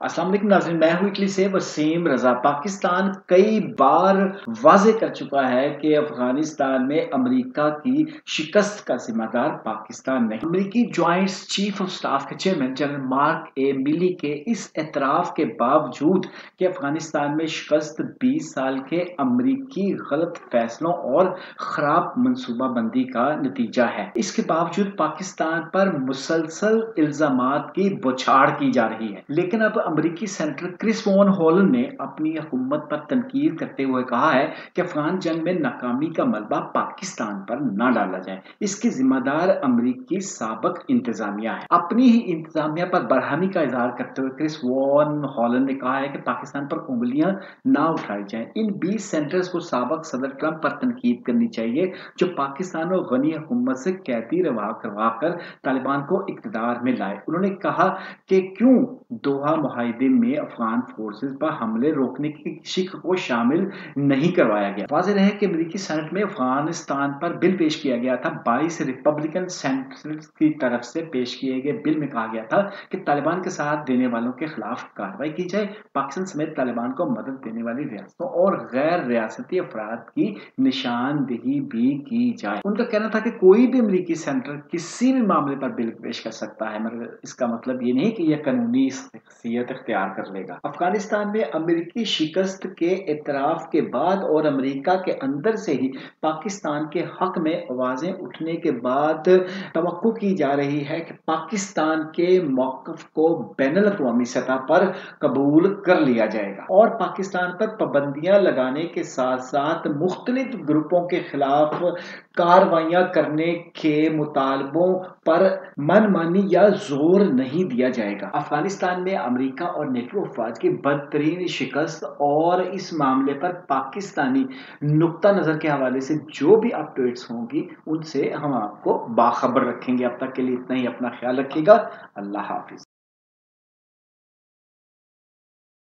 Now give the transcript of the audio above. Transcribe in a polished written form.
अस्सलाम वालेकुम नाज़रीन, मैं हूं इटली से वसीम रजा। पाकिस्तान कई बार वाज़ेह कर चुका है कि अफगानिस्तान में अमेरिका की शिकस्त का जिम्मेदार पाकिस्तान नहीं। अमेरिकी ज्वाइंट चीफ ऑफ स्टाफ के चेयरमैन जनरल मार्क ए मिली के इस एतराफ़ के बावजूद कि अफगानिस्तान में शिकस्त 20 साल के अमेरिकी गलत फैसलों और खराब मनसूबाबंदी का नतीजा है, इसके बावजूद पाकिस्तान पर मुसलसल इल्जामात की बौछार की जा रही है। लेकिन अब अमेरिकी सेनेटर क्रिस वॉन होलन ने अपनी हुकूमत पर तनकीद करते हुए कहा है कि अफगान जंग में नाकामी का मलबा पाकिस्तान पर न डाला जाए, इसकी जिम्मेदार अमेरिकी साबिक इंतजामिया है। अपनी ही इंतजामिया पर बरहमी का इजहार करते हुए क्रिस वॉन होलन ने कहा है कि पाकिस्तान पर उंगलियां ना उठाई जाएं। इन 20 सेनेटर्स को साबिक सदर ट्रंप पर तनकीद करनी चाहिए, जो पाकिस्तान और गनी हुकूमत से कैदी रवा करवा कर तालिबान को इक़्तिदार में लाए। उन्होंने कहा कि क्यों दोहा मुआहदे में अफगान फोर्सेस पर हमले रोकने की किसी को शामिल नहीं करवाया गया। वाज़ेह रहे कि अमेरिकी सेनेट में अफगानिस्तान पर बिल पेश किया गया था। 22 रिपब्लिकन सेनेटर्स की तरफ से पेश किए गए बिल में कहा गया था कि तालिबान के साथ देने वालों के खिलाफ कार्रवाई की जाए। पाकिस्तान समेत तालिबान को मदद देने वाली रियासतों और गैर रियासती अफराद की निशानदेही भी की जाए। उनका कहना था कि कोई भी अमेरिकी सेनेटर किसी भी मामले पर बिल पेश कर सकता है, मगर इसका मतलब ये नहीं कि यह कानूनी शख्सियत इख्तियार कर लेगा। अफगानिस्तान में अमेरिकी शिकस्त के एतराफ के बाद और अमेरिका के अंदर से ही पाकिस्तान के हक में आवाजें उठने के बाद तवक्को की जा रही है कि पाकिस्तान के मौक़िफ़ को बैनुल अक़वामी सतह पर कबूल कर लिया जाएगा और पाकिस्तान पर पाबंदियां लगाने के साथ साथ मुख्तलिफ ग्रुपों के खिलाफ कार्रवाइयां करने के मुतालबों पर मनमानी या जोर नहीं दिया जाएगा। अफगानिस्तान में अमेरिका और नेटो अफवाज की बदतरीन शिकस्त और इस मामले पर पाकिस्तानी नुक्ता नज़र के हवाले से जो भी अपडेट्स होंगी उनसे हम आपको बाखबर रखेंगे। अब तक के लिए इतना ही। अपना ख्याल रखिएगा। अल्लाह हाफिज।